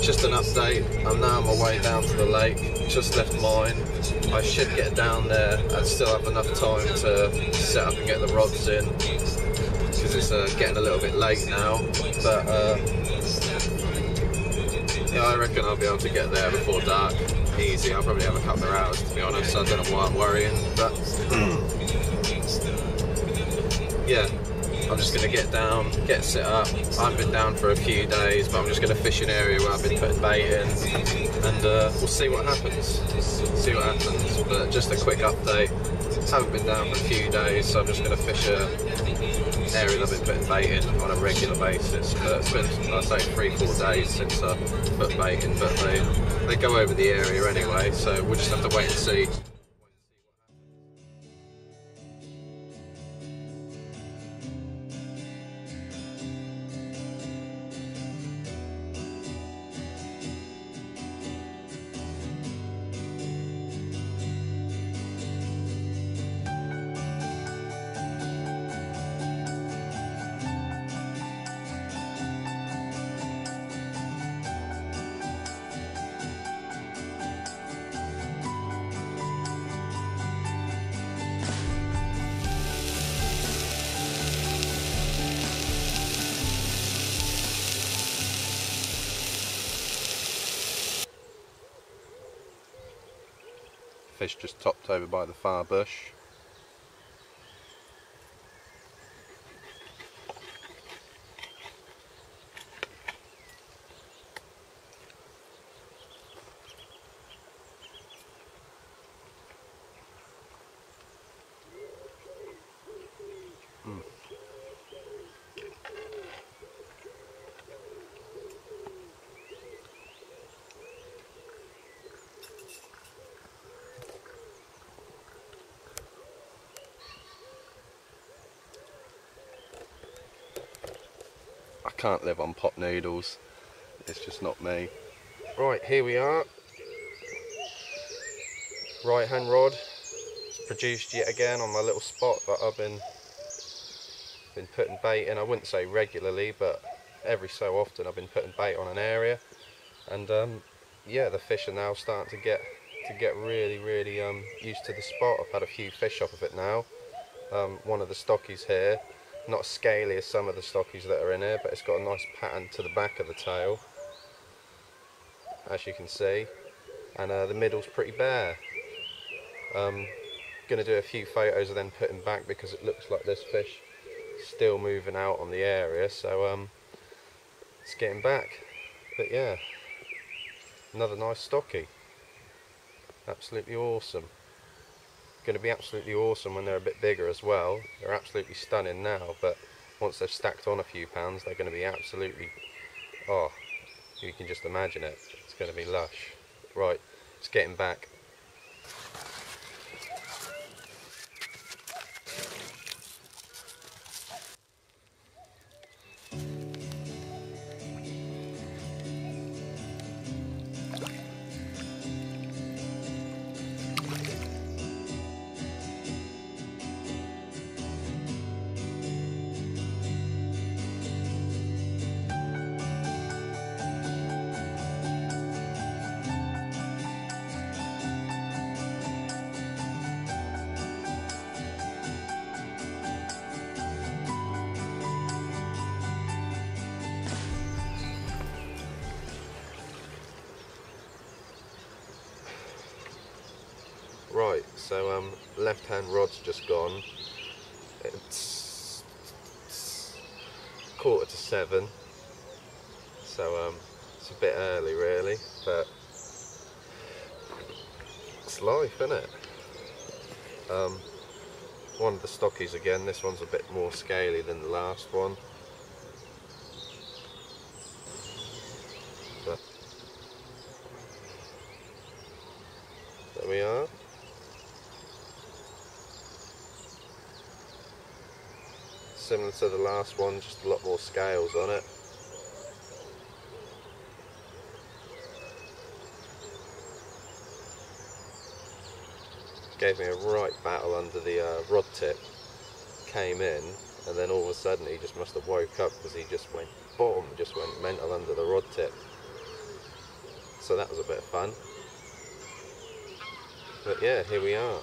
Just an update, I'm now on my way down to the lake, just left mine. I should get down there and still have enough time to set up and get the rods in, because it's getting a little bit late now, but yeah, I reckon I'll be able to get there before dark, easy. I'll probably have a couple of hours, to be honest, so I don't know why I'm worrying, but yeah. I'm just going to get down, get set up. I've been down for a few days, but I'm just going to fish an area where I've been putting bait in, and we'll see what happens. See what happens. But just a quick update. Haven't been down for a few days, so I'm just going to fish an area that I've been putting bait in on a regular basis. But it's been, I'd say, 3-4 days since I put bait in, but they go over the area anyway, so we'll just have to wait and see. Fish just topped over by the far bush. I can't live on pot noodles, it's just not me. Right, here we are. Right hand rod, it's produced yet again on my little spot that I've been putting bait in. I wouldn't say regularly, but every so often I've been putting bait on an area, and yeah, the fish are now starting to get really used to the spot. I've had a few fish off of it now. One of the stockies here, not as scaly as some of the stockies that are in here, but it's got a nice pattern to the back of the tail, as you can see, and the middle's pretty bare. Going to do a few photos of them putting back, because it looks like this fish is still moving out on the area, so it's getting back. But yeah, another nice stockie, absolutely awesome. Going to be absolutely awesome when they're a bit bigger as well. They're absolutely stunning now, but once they've stacked on a few pounds, they're going to be absolutely, oh, you can just imagine it. It's going to be lush. Right, it's getting back. Right, so left hand rod's just gone. It's 6:45, so it's a bit early really, but it's life, isn't it? One of the stockies again. This one's a bit more scaly than the last one, but there we are. Similar to the last one, just a lot more scales on it. Gave me a right battle under the rod tip. Came in, and then all of a sudden he just must have woke up, because he just went boom, just went mental under the rod tip. so that was a bit of fun. But yeah, here we are.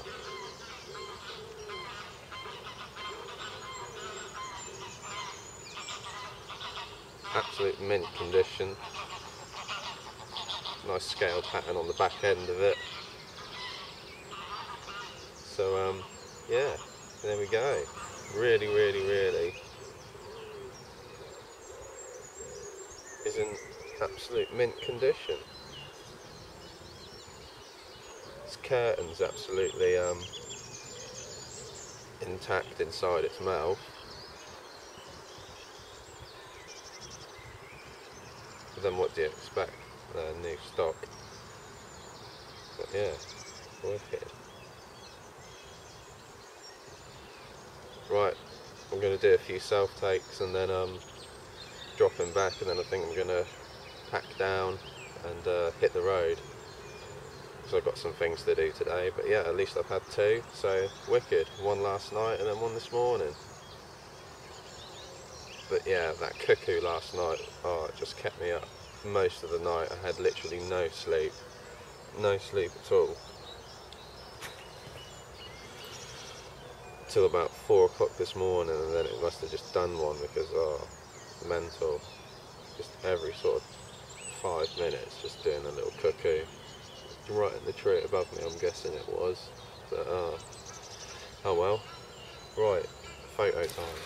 Absolute mint condition. Nice scale pattern on the back end of it. So yeah, there we go. Really is in absolute mint condition. Its curtain's absolutely intact inside its mouth. But then what do you expect? New stock. But yeah, wicked. Right, I'm going to do a few self takes and then drop him back, and then I think I'm going to pack down and hit the road. So I've got some things to do today, but yeah, at least I've had two, so wicked. One last night and then one this morning. But yeah, that cuckoo last night, oh, it just kept me up most of the night. I had literally no sleep at all. Till about 4 o'clock this morning, and then it must have just done one because, oh, mental. Just every sort of 5 minutes, just doing a little cuckoo. Right in the tree above me, I'm guessing it was. But, oh well. Right, photo time.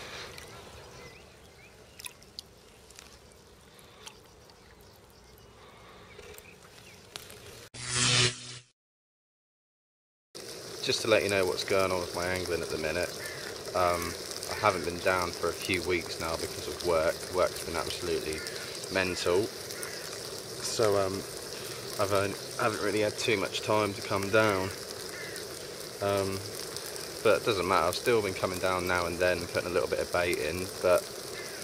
Just to let you know what's going on with my angling at the minute. I haven't been down for a few weeks now because of work. Work's been absolutely mental. So I haven't really had too much time to come down. But it doesn't matter, I've still been coming down now and then, putting a little bit of bait in, but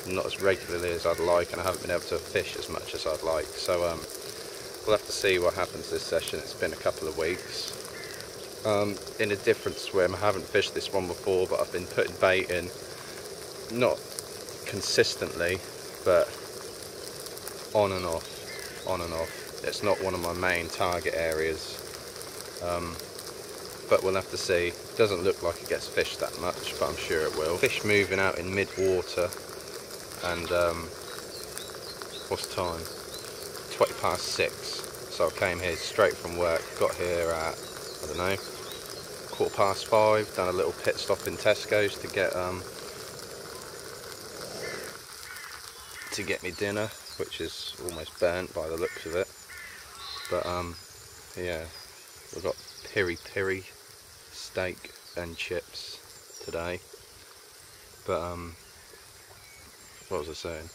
not as regularly as I'd like, and I haven't been able to fish as much as I'd like. So we'll have to see what happens this session. It's been a couple of weeks. In a different swim, I haven't fished this one before, but I've been putting bait in, not consistently, but on and off. It's not one of my main target areas, but we'll have to see. It doesn't look like it gets fished that much, but I'm sure it will. Fish moving out in mid-water, and what's the time? 20 past 6. So I came here straight from work, got here at, I don't know, 5:15, done a little pit stop in Tesco's to get me dinner, which is almost burnt by the looks of it. But yeah, we've got piri steak and chips today. But what was I saying?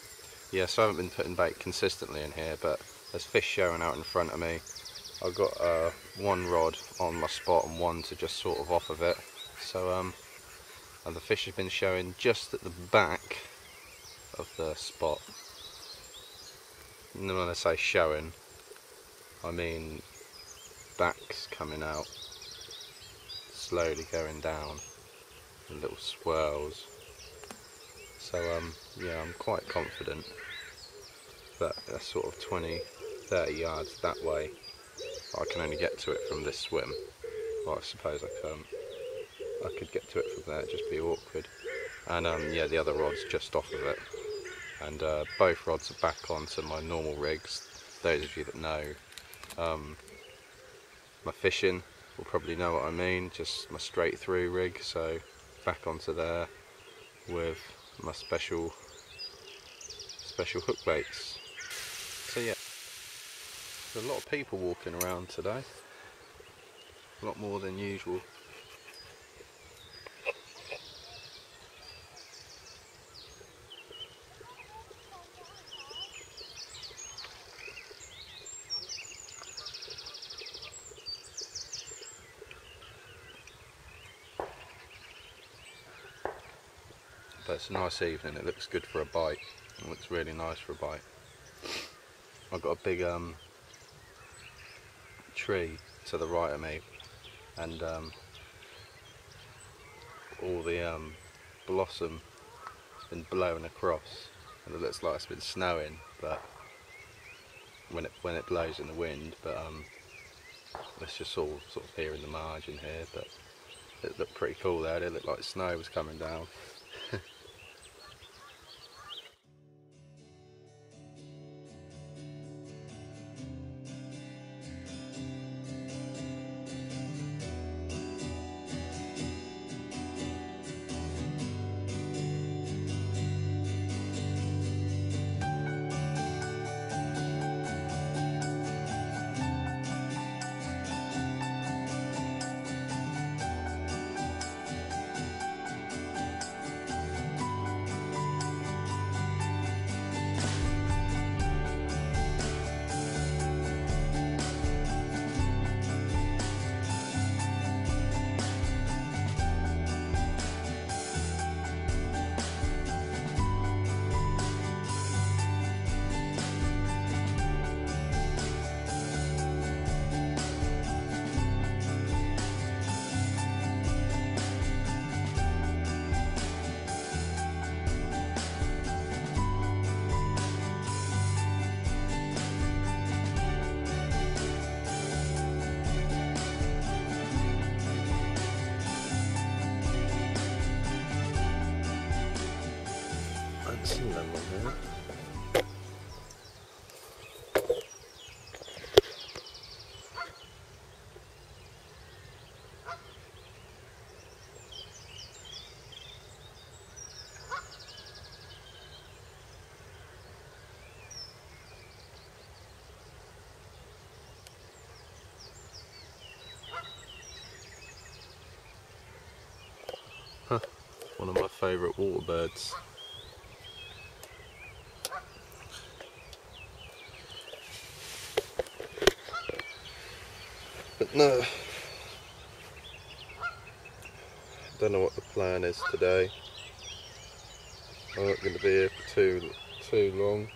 Yeah, so I haven't been putting bait consistently in here, but there's fish showing out in front of me. I've got one rod on my spot and one to just sort of off of it. So and the fish have been showing just at the back of the spot. And when I say showing, I mean backs coming out, slowly going down in little swirls. So yeah, I'm quite confident that that's sort of 20-30 yards that way. I can only get to it from this swim. Well, I suppose I can't. I could get to it from there, it'd just be awkward. And yeah, the other rod's just off of it. And both rods are back onto my normal rigs. Those of you that know my fishing will probably know what I mean, just my straight through rig. So back onto there with my special hook baits. So yeah, there's a lot of people walking around today, a lot more than usual. But it's a nice evening, it looks good for a bite, it looks really nice for a bite. I've got a big tree to the right of me, and all the blossom has been blown across, and it looks like it's been snowing, but when it blows in the wind, but it's just all sort of here in the margin here, but it looked pretty cool there. It looked like snow was coming down. Some lemon here. Huh, one of my favourite water birds. But no, don't know what the plan is today. I'm not going to be here for too long.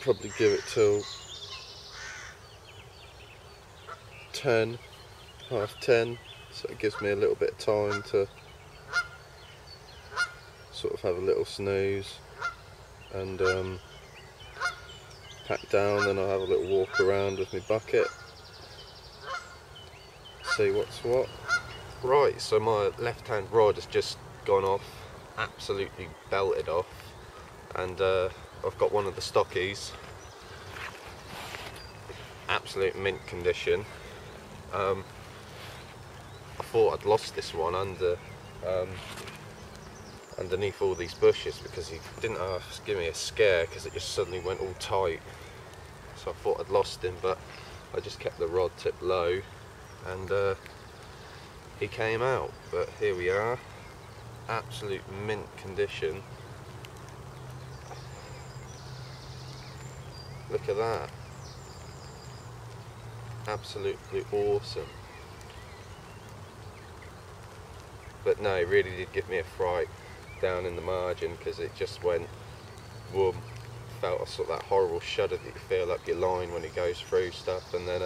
Probably give it till 10, half 10, so it gives me a little bit of time to sort of have a little snooze and pack down. Then I'll have a little walk around with my bucket, see what's what. Right, so my left hand rod has just gone off, absolutely belted off, and I've got one of the stockies, absolute mint condition. I thought I'd lost this one underneath all these bushes because he didn't give me a scare because it just suddenly went all tight. So I thought I'd lost him, but I just kept the rod tip low and he came out. But here we are, absolute mint condition. Look at that, absolutely awesome. But no, it really did give me a fright down in the margin because it just went whoom. Felt a sort of that horrible shudder that you feel up your line when it goes through stuff, and then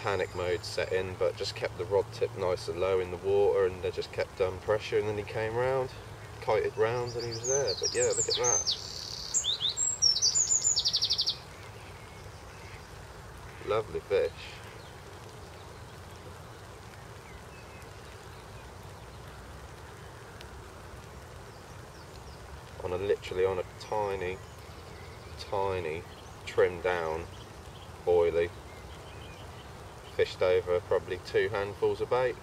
panic mode set in, but just kept the rod tip nice and low in the water, and I just kept pressure, and then he came round, kited round, and he was there. But yeah, look at that, lovely fish. Literally on a tiny trimmed down boilie, fished over probably 2 handfuls of bait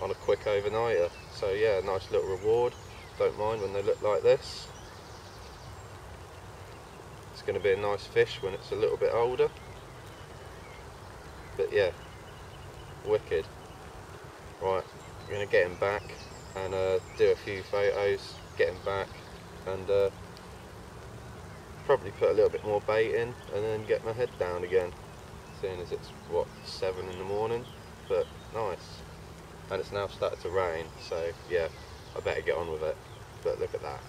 on a quick overnighter. So yeah, nice little reward. Don't mind when they look like this. It's going to be a nice fish when it's a little bit older. But yeah, wicked. Right, I'm going to get him back and do a few photos, get him back, and probably put a little bit more bait in and then get my head down again, seeing as it's what, 7 in the morning. But nice, and it's now started to rain, so yeah, I better get on with it. But look at that.